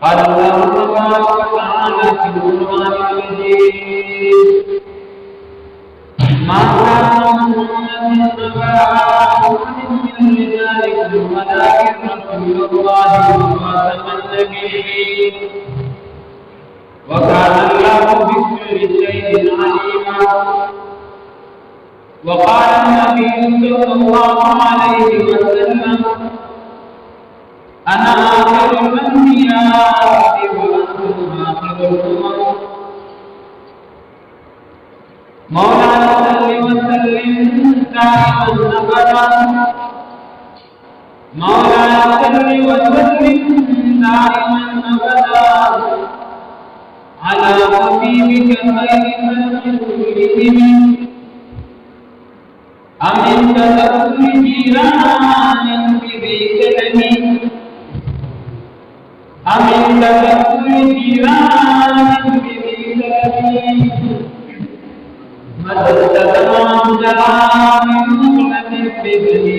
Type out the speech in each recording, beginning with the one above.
قال الله تبارك وتعالى في القرآن المجيد: ما كان محمد أبا أحد من رجالكم ولكن رسول الله وخاتم النبيين وكان الله بكل شيء عليما. وقال النبي صلى الله عليه وسلم: أنا آخر الأنبياء وأنتم آخر الأمم. مولانا صل وسلم دائما أبدا، مولانا صل وسلم دائما أبدا على حبيبك خير خلق كلهم. أمن تذكر جيران بذي كلم، أمن تذكر جيران بذي كلم، مدد تمام جلال مغلق بذي.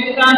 ihsan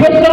200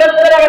17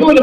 200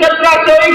1701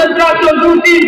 1702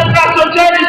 1740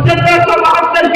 1772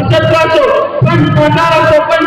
1705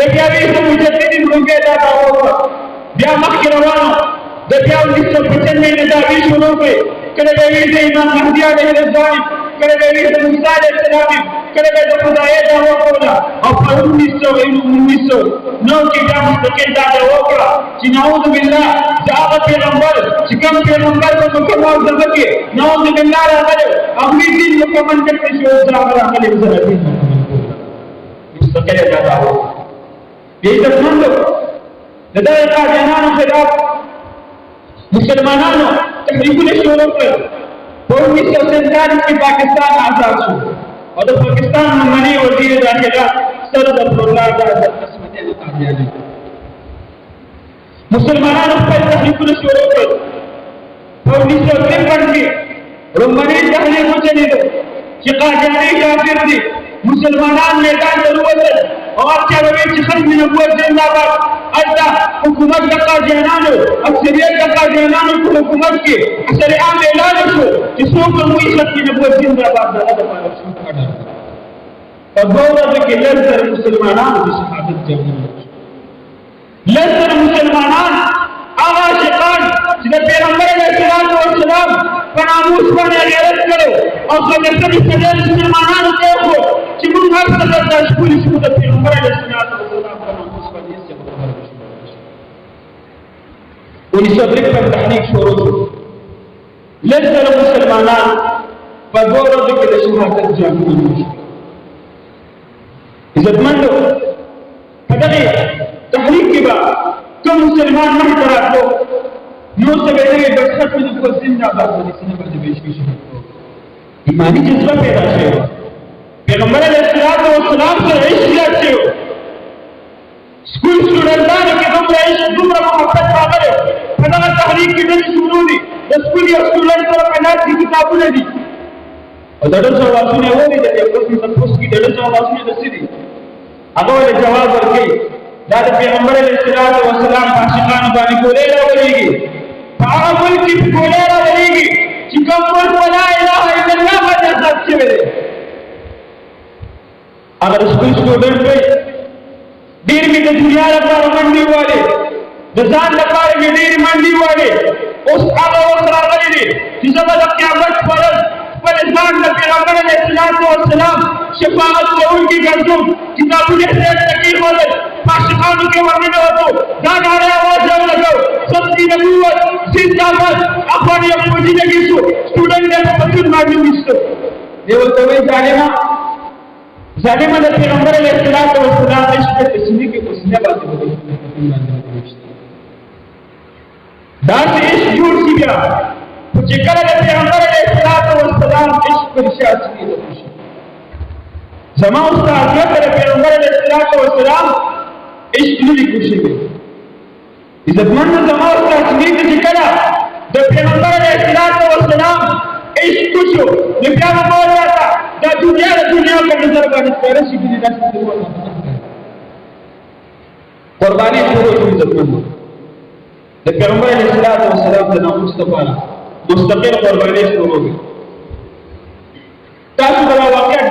د بیا ویسه مجددین روږی دا دعوه وکړه، بیا مخکې روانو د بیا 1995 نه دعوې شروع کړې، کله به وي د امام مهدي علیه السلام، کله به وي د موسی علیه السلام، کله به د خدای دعوه کوله، او په 1909 کې بیا مستقل دا دعوه وکړه چې نعوذ بالله د هغه پیغمبر چې کوم پیغمبر په مکه معظمه کې نعوذ بالله راغلی هغوی دین مکمل کړی شو، اوس هغه راغلی زه دین مکمل کړم. مستقل دا دعوه بې عزتمندو د دغه قاضیانانو خلاف مسلمانانو تحریکونه شروع کړل. په 1947 کې پاکستان آزاد شو او د پاکستان لومړني وزیر داخله سردار الله عزت قسمت قاضیانی مسلمانانو خپل تحریکونه شروع کړل. په 1953 کې لومړنی تحریک وچلېده چې قاضیانی کافر دي، مسلمانان میدان ته ووتل او هر چا به ویل چې خلک د نبوت زنده باد. هلته حکومت د قاضیانانو اکثریت د قاضیانانو په حکومت کې اثر عام اعلان شو چې څوک هم وایي خلک د نبوت زنده باد د هغه دپاره څوک اډر کړه. په دوه ورځو کې 10,000 مسلمانانو د شهادت جامونه وشول. 10,000 مسلمانان هغه عاشقان چې د پیغمبر علیه السلام په ناموس باندې غیرت کړی او خلافت یې مسلمانانو ته وښود چې موږ هر څه برداشت کولی شو، د پیغمبر علیه السلام په ناموس باندې هېڅ خبره نه شو کولی. 1953 تحریک شروع شو. 10,000 مسلمانان په دوه ورځو کې د شهادت جامونه وشول. عزتمندو په دغې تحریک کې به کوم مسلمان مخې ته راتلو نو څه به یې وایي بس خط مې نبوت زنده باد په دې سینه باندې به یې شوي ایماني جذبه پیدا شوې وه. پیغمبر علیه السلام سره عشق زیات شوی و. سکول سټوډنټانو کې دومره عشق دومره محبت راغلی په دغه تحریک کې ډلې شروع دي. د سکول یو سټوډنټ سره په لاس کې کتابونه دي او د ډز اوازونه یې ولیدل. یو کس مې تپوس کړي د ډز اوازونه د څه دي؟ هغه ولې جواب ورکوي دا د پیغمبر علیه السلام په عاشقانو باندې ګولۍ راولېږي، په هغه ملک کې ګولۍ راولېږي چې کوم ملک په لا اله الا الله باندې آزاد شوی دی. هغه د سکول سټوډنټ وایي ډېر مې د دنیا لپاره منډې والې، د ځان لپاره مې ډېرې منډې والې، اوس هغه وخت راغلی دی چې زه به د قیامت په ورځ خپل ځان د پیغمبر علیه السلام شفاعت کوونکي ګرځوم. کتابونه یې سر ته کېښودل، په عاشقانو کې ورننوتو، دا ناره آواز یې ولګو ختم نبوت زنده باد. اخوان یې فوجي لګې شو، سټوډنټ یې په پتون باندې ویسته. دی ورته وایي ظالمه د پیغمبر علیه السلام عشق په سینې کې په سینه باندې بدل شو، په پتون باندې ویسته. داسې عشق جوړ شي بیا چې کله د پیغمبر علیه السلام عشق پر شا سینې ته وشي. زما استاد د پیغمبر علیه السلام عشق نه دی کوشي. عزتمند زما استاد چې کله د پیغمبر علیه السلام عشق کوشو نو بیا به مولا ته دا دنیا په نظر باندې سپاره شي چې داسې قرباني شروع شوه. عزتمند د پیغمبر علیه السلام د ناموس لپاره مستقل قرباني شروع شوه. تاسو دا واقعا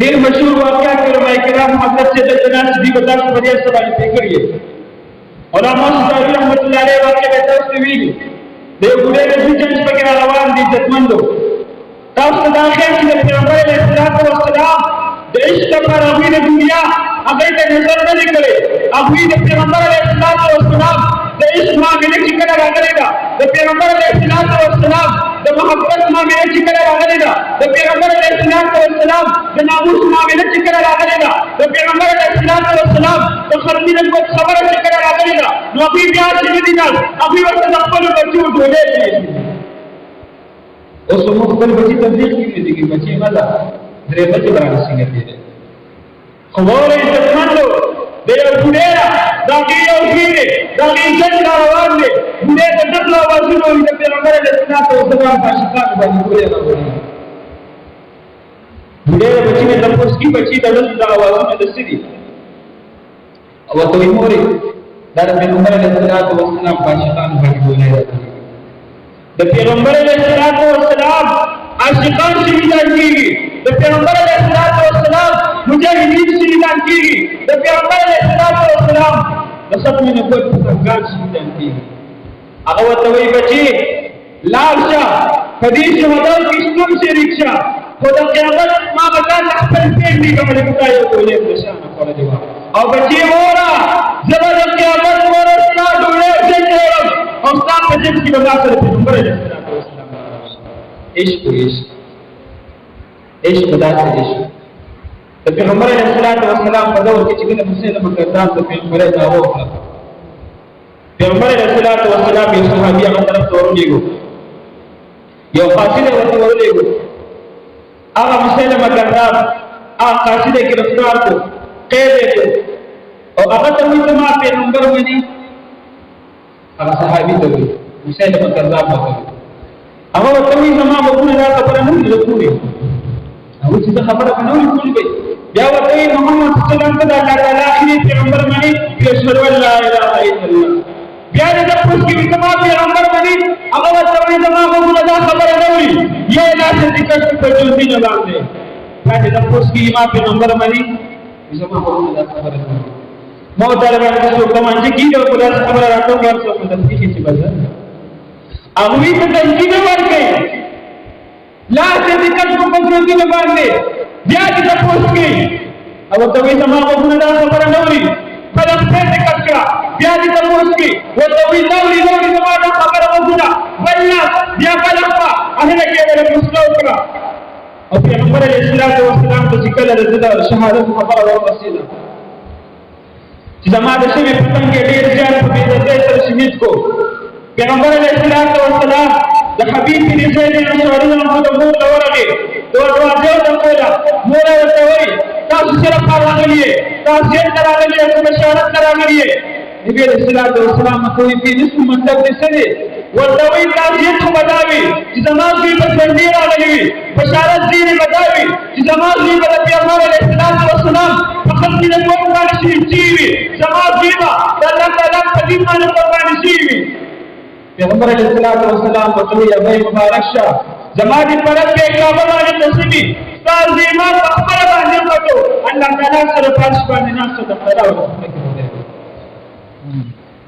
ډېر مشهور واقعات علماء کرام حضرت سید الجنان صدیق الله په دې سره باندې فکر یې علماء صاحب رحمت الله علیه واقع به تاسو ویلي د یو ګډې د جنګ په کې روان دي. عزتمندو تاسو دا خیال چې د پیغمبر علیه السلام د عشق لپاره هغوی د دنیا هغوی ته نظر نه دی کړی. هغوی د پیغمبر علیه السلام د عشق معامله چې کله راغلې ده، د پیغمبر علیه السلام د محبت معامله چې کله راغلې ده، د پیغمبر علیه السلام د ناموس معامله چې کله راغلې ده، د پیغمبر علیه السلام د خرمي نبوت خبره چې کله راغلې ده، نو هغوی بیا چې نه دي ناست، هغوی ورته د خپلو بچو ډولۍ پرېږدي. اوس موږ خپل بچي تبلیغ کړي دي، بچي مه ده 3 بچې به رارسېږي دی. خو واورئ عزتمندو د یو بوډۍ نه د هغې یو زوی دی، د هغې جنګ را روان دی. بوډۍ ته ډکله اوازونه وایي د پیغمبر علیه السلام په عاشقانو باندې ګولۍ راولېږي. بوډۍ د بچي نه تپوس کړي بچي د ډزو دا اوازونه د څه دي؟ او ورته وایي مورې دا د پیغمبر علیه السلام په عاشقانو باندې ګولۍ راولېږي. د پیغمبر علیه السلام عاشقان شهیدان کېږي، د پیغمبر علیه السلام مجاهدین شهیدان کېږي. کیږي د پیغمبر علیه السلام د ختم نبوت څرګند شهیدان کیږي هغه ورته وایي بچي لاړ شه په دې شهادت کې ستون شریک شه خو د قیامت ما به تا ته خپل پېټ نیکملې په تا یو ډولۍ د شانه خوړلې وه او بچي وره زه به د قیامت وره ستا ډوډۍ جنګ کړم او ستا په جنګ کې به ما سره پیغمبر علیه السلام عشق عشق داسې عشق د پیغمبر علیه السلام په دور کې چې کله مسلمه کردار د پیغمبر دعوه وکړه پیغمبر علیه السلام یو صحابي هغه طرف ته ورولېږو یو قاصد یې ورته ورولېږو هغه مسلمه کردار هغه قاصد یې ګرفتار کړو قید یې کړو او هغه ته وایي زما پیغمبر مني هغه صحابي ته وایي مسلمه کردار ته وایي هغه ورته وایي زما غوږونه دا خبره نه اوري ټولې او چې دا خبره نه اوري ټولې بیا ورته وایي محمد صلی الله علیه وسلم د الله تعالی اخري پیغمبر مني اشهد ان لا اله الا الله بیا دې تاسو کې زما پیغمبر باندې هغه ورته وایي زما غوږونه دا خبره نه اوري یې داسې ذکر په جوړې نه باندې بیا دې تاسو کې ما پیغمبر باندې زما غوږونه دا خبره نه اوري مو تعالی باندې څو کوم چې کیږي په داسې خبره راټو ورڅ په دې کې چې بازار هغه ته تنظیم ورکړي لا دې ذکر په جوړې نه باندې بیا دې تاسو کې او ته وایي زما غوږونه دا خبره نه اوري فلم څه کړه بیا دې تاسو کې ورته وی نوري زما دا خبره وګوره بلنا بیا کلمه اهله کې ولا مسلو کړه او پیغمبر علیه السلام ته ذکر د شهادت خبره ورسېده چې زما د شوی پتن کې ډېر ځان په دې سره شهید کو پیغمبر علیه السلام د حبیب بن زید بن ثابت رضی الله عنه ورغی دوه د کولا مور ورته وی تاسو سره راغلی تاسو یې راغلی او بشارت راغلی نبی علیہ السلام کوئی په نس مطلب دې سره ورته وی تاسو یې خو بداوی چې زموږ په څنډې راغلی بشارت دې بداوی چې زموږ په پیغمبر علیه السلام په خلق کې د کوم باندې شي چې زموږ دیوا د الله تعالی په دې باندې قرباني شي پیغمبر علیه السلام په توګه یې مبارک شه زمادي پر په کعبه باندې تسبیح ستاسو ایمان په خپل باندې وکړو الله تعالی سره پاش باندې ناس ته پیدا وکړي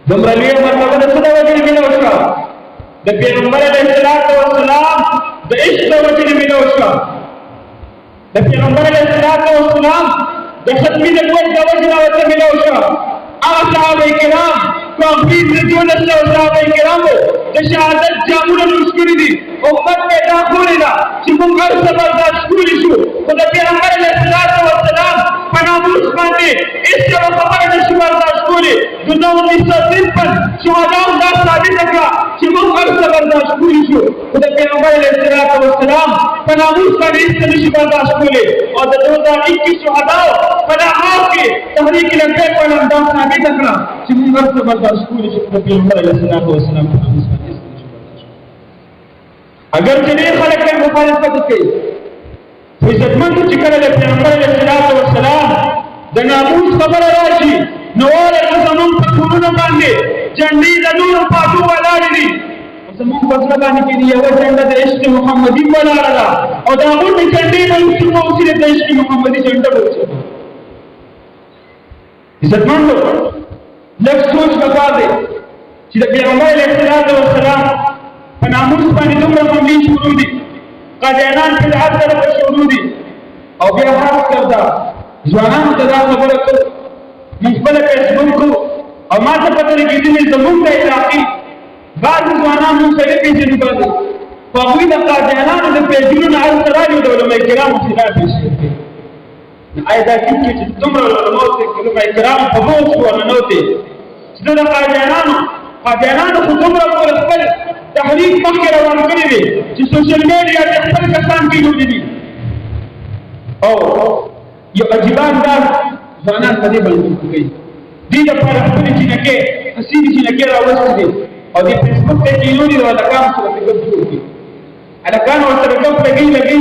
دومره لوی مرتبه د څه د وجې ملو شو د پیغمبر علیه السلام د عشق د وجې ملو شو د پیغمبر علیه السلام د ختمي نبوت د وجې ملو شو هغه صحابه کرام کومین د جوړه صحابه کرامو د شهادت جامونه مشکوري دي امت پیدا کړی دا چې موږ هر څه برداشت کړی شو خو د پیغمبر علیه السلام په ناموس باندې هیڅ خبره نشو برداشت کولی د 1953 شهداو دا ثابت کړه چې موږ هر څه برداشت کړی شو خو د پیغمبر علیه السلام په ناموس باندې هیڅ نشو برداشت کولی او د 2021 شهداو په ناموس کې تحریک لبیک په نام دا ثابت کړه چې موږ هر څه برداشت کولی شو د پیغمبر علیه السلام په ناموس باندې اگر چې نه خلک یې مخالفت کوي خو عزتمند چې کله د پیغمبر علیه السلام د ناموس خبره راشي نو ولې زموږ په کورونو باندې جنډې د نورو پاتو ولاړې دي زموږ په ځل باندې کې یو جنډه د عشق محمدي ولاړه ده او دا غوټه جنډې د اوسې د عشق محمدي جنډه وځي عزتمند لږ سوچ وکړئ چې د پیغمبر علیه السلام په ناموس باندې دومره حملې شروع دي قاضیانان په هر طرف شروع دي او بیا هر څه ځوانانو ته دا خبره کوي موږ خپل فیسبوک او ما ته پته لګېدلې زموږ د علاقې بعض ځوانان موږ سره پیژني باندې خو هغوی د قاضیانانو د پیجونو نه هر څه راغلي د علما کرامو خلاف یې شي آیا دا ټیک چې دومره علما کرام په موږ ورننوتې چې د قاضیانانو خو دومره خپل تحریک مخکې روان کړی دی چې سوشل میډیا د خپل کسان کې جوړې دي او یو عجیبه انداز ځوانان په دې باندې کوي دې لپاره خپلې چینکې حسینې چینکې راوستې دي او دې فیسبوک ته کینو دي او هلکان سره پې ګپ جوړ کړي هلکان ورسره ګپ لګي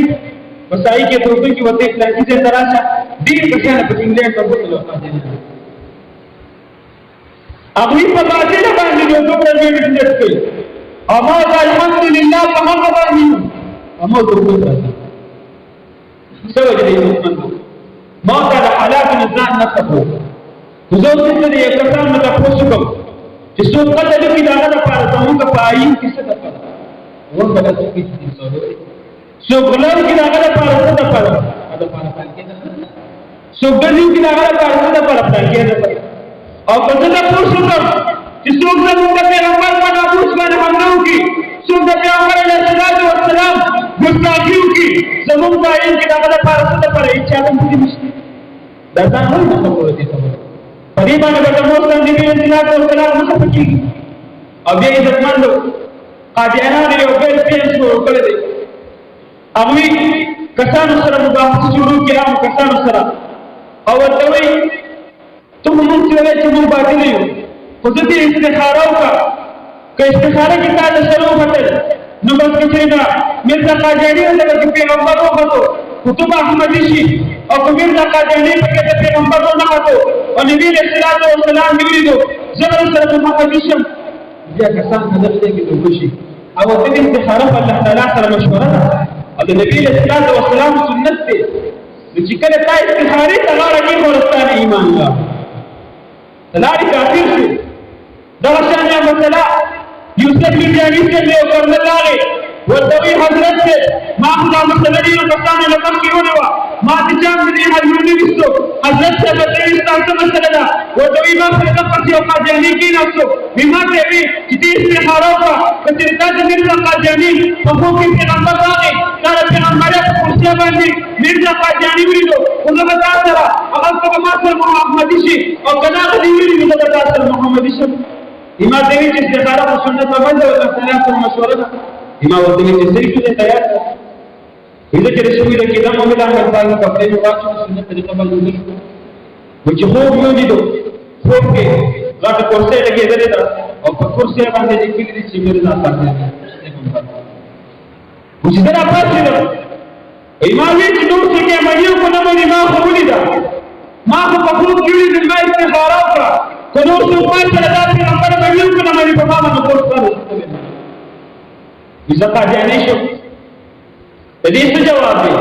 په سایي کې دوستو کې ورته لړکي ځای ته راشه ډېر کسانه په انګلینډ ته بوتلو هغوی په باطله باندې یو دومره لوی محنت کوي اما الحمدلله په هغه باندې اما درود راځي سوي دې ما دا حالات ځان نه خبرو زه اوس دې یو کسان نه تاسو کوم چې څوک قتل کړي دا نه لپاره زموږ په آیین کې څه ده ورته د څه کې څوک غلام کړي دا نه لپاره څه ده دا لپاره کې ده څوک دې کړي دا نه لپاره څه ده کې ده او په دې تاسو کوم چې څوک زموږ د پیغمبر په ناموس باندې حمله وکړي څوک د پیغمبر علیه السلام ګستاخي وکړي زموږ په آیین کې دا نه لپاره څه ده هیڅ چا هم دې نشته دا ځان نه خبره دي په دې باندې د موسی نبی اسلام او سلام مخه پکېږي او بیا عزتمندو قاضیانان یو بل پیل شروع کړی دی هغوی کسانو سره مباحثه شروع کړي عام کسانو سره او ورته وایي ته خو موږ چې وایې چې موږ باطل یو خو زه دې استخاره وکړه که استخاره کې تا د سره وکتل نو بس که چېرته میرزا قاجاني ورته که پیغمبر وکتو کتب احمدي شي او که میرزا قاجاني پکې د پیغمبر ونه کتو او نبی علیه السلام مې ولیدو زه به سره په محمدي شم بیا کسان په دغه ځای کې دوبه شي او د دې استخاره په الله تعالی سره مشوره ده او د نبی علیه السلام سنت دی نو چې کله تا استخارې ته غاړه کېښوده ورستانه ایمان الله تلاړې کافر شو دغه شان یې مسله یوسف میرجاني صاحب یو کرنل راغی ورته وایي حضرت صاحب ما خو دا مسله ډېرو کسانو له مخکې ونیوه ما د چا مې دې حل ونه ویستو حضرت صاحب ورته وایي ستا څه مسله ده ورته وایي ما پرې دقسې یو قاضیاني کېناستو وایي ما ته یې وایي چې دې استخاره وکړه که چېرې تا د میرزا قاضیاني په خوب کې پیغمبر راغی تا د پیغمبریت په کرسۍ باندې میرزا قاضیاني ولیدو خو زه به تا سره هغلته به ما سره محمدي شي او که دا غلي ویلي وي زه به تا سره محمدي شم ما ته وایي چې استخاره په سنت باندې او د سلام سره مشوره ده ما ورته وایي چې صحیح شو دی تیار ده وایي چې رسول الله کېدم مې دا همدارنګه کپړې مې واچول سنت طریقه باندې وشو وایي چې خوب مې ولیدو خوب کې غټه کرسۍ لګېدلې ده او په کرسۍ باندې لیکلي دي چې میرزا قاضیاني وایي چې زه راپاڅېدم وایي ما وایي چې نور څه کې عملي وکړو نه منې ما خو ولیده ما خو په خوب کې ولیدل ما استخاره وکړه که نور څوک ما سره دا پیغمبر عملي وکړو نه منې په ما باندې کورس باندې یوسف قاضیاني شو د دې څه جواب دی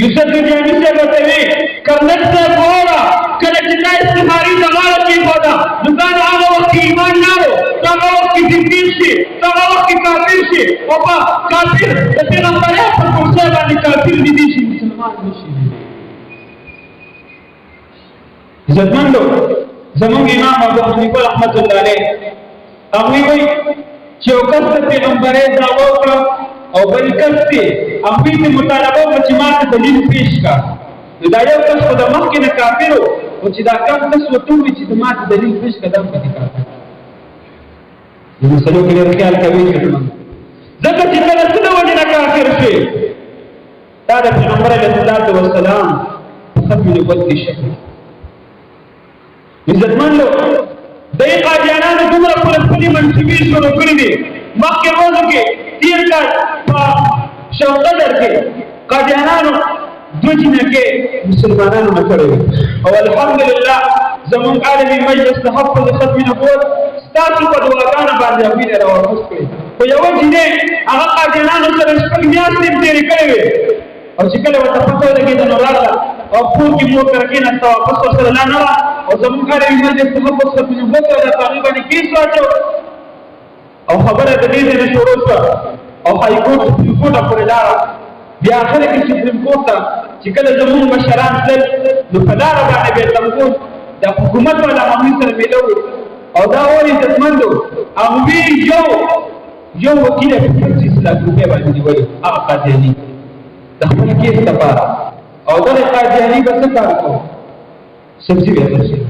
یوسف میرجاني صاحب ورته وایي کرنل صاحب ووایه کله چې تا استخارې ته غاړه کېښوده نو تا د هغه وخت کې ایمان نه و ته هغه وخت کې زندیق شي ته هغه وخت کې کافر شي او په کافر د پیغمبریت په کرسۍ باندې کافر لیدی شي مسلمان نه شي عزتمندو زموږ امام ابو حنیفه رحمت الله علیه هغوی وایي چې یو کس د پیغمبرۍ دعوه وکړه او بل کس دی هغوی ته مطالبه وکړه چې ما ته دلیل پیش کړه نو دا یو کس خو د مخکې نه کافر و خو چې دا کم کس ورته ووایي چې ما ته دلیل پیش کړه دا هم پکې کافر د مسلو کې ډېر خیال کوي ځکه چې ته د څه د وجې نه کافر شوې دا د پیغمبر علیه السلام په ختم نبوت کې شک عزتمندو دې قاضیانانو دومره خپلې منصبې شروع کړې دي مخکې ورځو کې تېر کال په شوقدر کې قاضیانانو دوه جنکې مسلمانانو نه کړې وې او الحمدلله زموږ عالمي مجلس د حفظ ختم نبوت ستاسو په دعاګانو باندې هغوی نه راواپس کړې خو یوه جنۍ هغه قاضیانانو سره شپږ میاشتې تېرې کړې وې او چې کله ورته پته ولګېده نو راغله او کور کې مور کره کېناسته واپس ورسره لا نه وه او زموږ عالمي مجلس د حفظ ختم نبوت او د هغې باندې کیس واچو او خبره د دې ځای نه شروع شوه او هایکورټ سپریم کورټه پورې لاړه بیا اخره کې سپریم کورټ ته چې کله زموږ مشران تلل نو په لاره باندې به تمغون د حکومت والا هغوی سره میله وو او دا وایي عزتمندو هغوی یو وکیل یې په 25 لک روپۍ باندې نیولي هغه قاضیاني د خپل کیس لپاره او دغه قاضیاني به څه کار کوو سبزي به اخیستل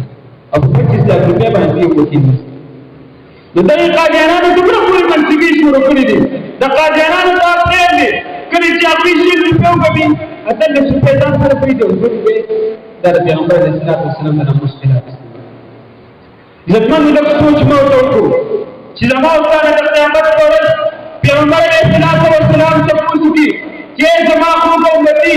او په 25 لک روپۍ باندې یو وکیل نیسي نو دغې قاضیانانو دومره پورې منصبې شروع کړي دي د قاضیانانو دا خیر دی کله چې هغوی 100 روپۍ وکړي 18 روپۍ ځان سره پرېږدي او 2 روپۍ دا د پیغمبر علیه السلام د ناموس خلاف عزتمندو لږ سوچ مه ورته وکړو چې زما او ستا نه د قیامت په ورځ پیغمبر علیه السلام تپوس وکړي چې ای زما خوږ امتي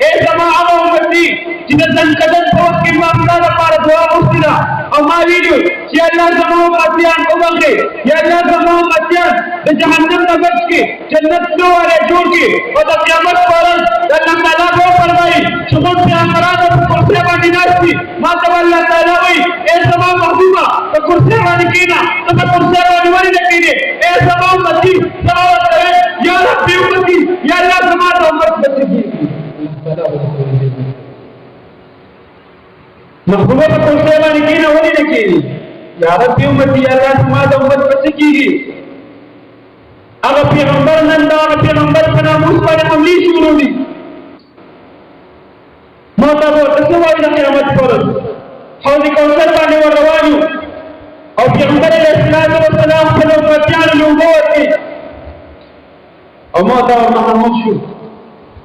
ای زما هغه امتي چې د ځنکدن په وخت کې ما ستا لپاره دعا غوښتې ده او ما ویلي چې الله زما امتیان وبخښي یا الله زما امتیان د جهنم نه بچ کړي جنت نه والی جوړ کړي او د قیامت په ورځ د الله تعالی به وفرمایي چې موږ پیغمبران په کرسۍ باندې ناست دي ما ته الله تعالی وایي اے زما محبوبه په کرسۍ باندې کېنه ته په کرسۍ باندې ولې نه کېنې اے زما امتي زما ورته یا ربي امتي یا الله زما ته امت بچېږي محبوبه په کرسۍ باندې کېنه ولې نه کېنې یا ربي امتي یا الله زما ته امت بچېږي هغه پیغمبر نن دا هغه پیغمبر په ناموس باندې حملې شروع دي ما ته ورته څه وایي د قیامت پر ورځ حوض کوثر باندې ور روان یو او پیغمبر علیه السلام خپل امتیانو له اوبه ورکړي او ما ته محمد شو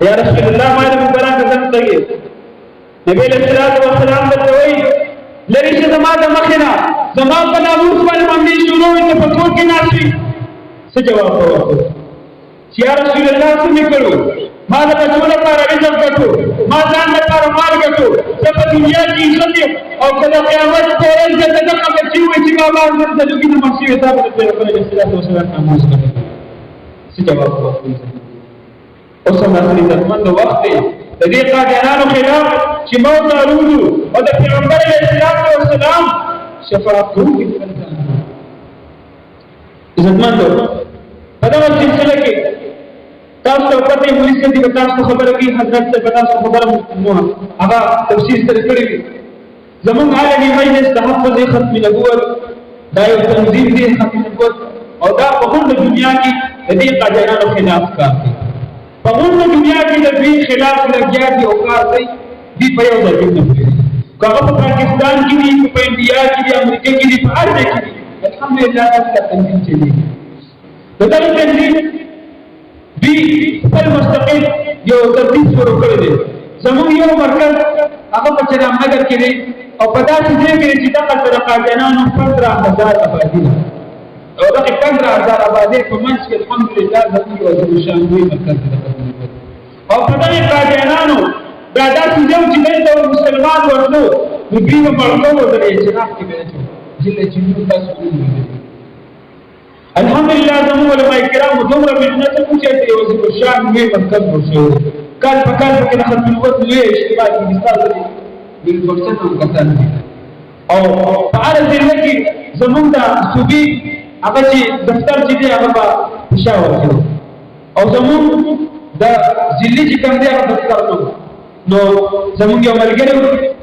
یا رسول الله ما له مبارک ځان تګي نبی علیه السلام ته وایي لري چې زما د مخې نه زما په ناموس باندې حملې شروع وي ته په کور کې ناست وي څه جواب ورکړو چې یا رسول الله څه مې کړو ما د بچو لپاره رزق ګټو ما ځان لپاره مال ګټو زه په دنیا کې عزت یم او که د قیامت په ورځ دلته دغه بچي وي چې ما مال درته لوګي نه مړ شوي تا به د پیغمبر علیه السلام ناموس ګټو څه جواب ورکړو اوس هم داسې عزتمند وخت دی د دې قاضیانو خلاف چې موت راوړو او د پیغمبر علیه السلام شفاعت کوونکي عزتمندو په دغه سلسله کې تاسو ته پته وي چې د تاسو خبره کې حضرت ته تاسو خبره مو هغه تفسیر سره کړی زمون عالمي مجلس د حفظ ختم نبوت دا یو تنظیم دی ختم نبوت او دا په ټول دنیا کې د دې قاضیانو خلاف کار کوي په ټول دنیا کې د دې خلاف لګیا دي او کار کوي دی په یو ځای کې هغه په پاکستان کې دي په انډیا کې دي امریکا کې دي په هر ځای کې دي الحمدلله دا تنظیم چلی دا تنظیم دی خپل مستقل یو ترتیب شروع کړی دی زموږ یو مرکز هغه په چرام نګر کې دی او په داسې ځای کې چې دغه سره قاضیانو 15000 آبادي ده او دغه 15000 آبادي په منځ کې الحمدلله زموږ یو شاملوي مرکز دی او په دغه قاضیانو دا داسې ځای چې دلته مسلمان ورته نو دوی په مرکو ورته چې راځي به چې موږ تاسو الحمدلله زموږ علماء کرام دومره محنت وکړي چې یو شان مې مرکز وشو کال په کال کې د ختم نبوت لوی اجتماع کې مثال دی د فرصت او کسان او په اړه کې زموږ د صوبې هغه چې دفتر چې دی هغه په پېښور کې او زموږ د ضلع چې کوم دی هغه دفتر نو زموږ یو ملګری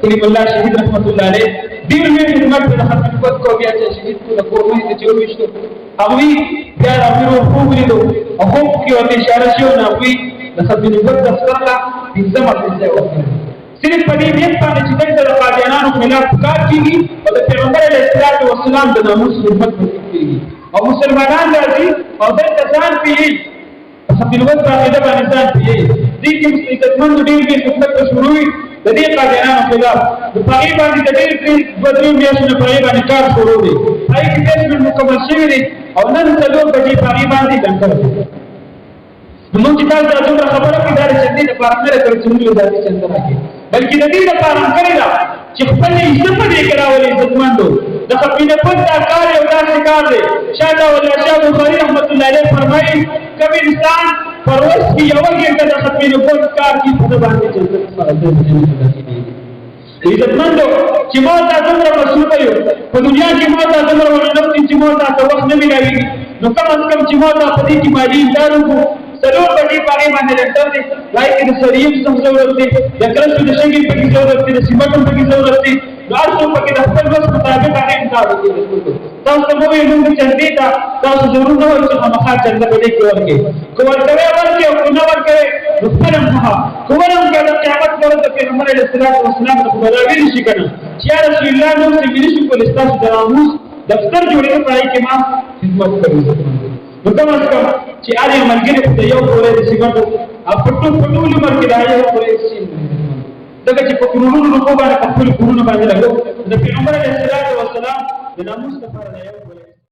کلیم الله شهید رحمت الله علیه ډیر مې خدمت د ختم نبوت کو بیا چې شهید کو د کورمې ته چويشتو هغه بیا راوړو خوب لیدو او خوب کې ورته اشاره شو نه وی د ختم نبوت دفتر لا انځم ته وکړه صرف په دې نیت باندې چې د قاضیانو خلاف کار کیږي او د پیغمبر علیه السلام د ناموس خدمت کوي او مسلمانان راځي او د ځان پیږي ختم نبوت باندې باندې ځان پیږي دې کې مستقمن ډیر به خدمت شروع د دې قاضیانو خلاف د پای باندې د ډیر بدرو میاشتو په پای باندې کار شروع دي پای کې بیسمنت مکمل شوی دی او نن څلور بجې پای باندې ډنګر دي نو چې تاسو ته څومره خبره کې دا چې د پارتنر تر څنګه د دې څنګه راځي بلکې د دې لپاره کړی دا چې خپل عزت دې کراولې عزتمندو د خپل په دا کار یو داسې کار دی شاده ولا شاه بخاری رحمت الله علیه فرمایي کبي انسان پرورش کی یو کې د خپل په کار کې په باندې چې عزتمندو چې ما تاسو سره مسؤل یو په دنیا کې ما تاسو سره ورننه چې ما تاسو وخت نه ملایي نو کم از کم چې ما تاسو دې کې مالي ادارو ضرور بڑی پانی باندې لګتر دي لای کې د سریم څه ضرورت دي د کرسو د شګي په ضرورت دي د سیمټو په ضرورت دي دار څو په کې د خپل وس مطابق هغه انتخاب وکړي تاسو ته مو یې موږ چندې تا تاسو ضرور نه وایي چې مخه چنده به کې ورکه کوم کوي ورکه او نه ورکه خپل مخه کوم کې د قیامت پر د پیغمبر علیه السلام د خدای شي کنه چې رسول الله نو چې ویل شي کول تاسو د ناموس دفتر جوړې پای کې ما خدمت کوي نو کوم چې اړ ملګری ته یو پورې د سیمټو اپټو لمر کې راځي پورې شي دغه چې په کورونو په باندې خپل کورونو باندې لګو د پیغمبر علیه السلام د ناموس لپاره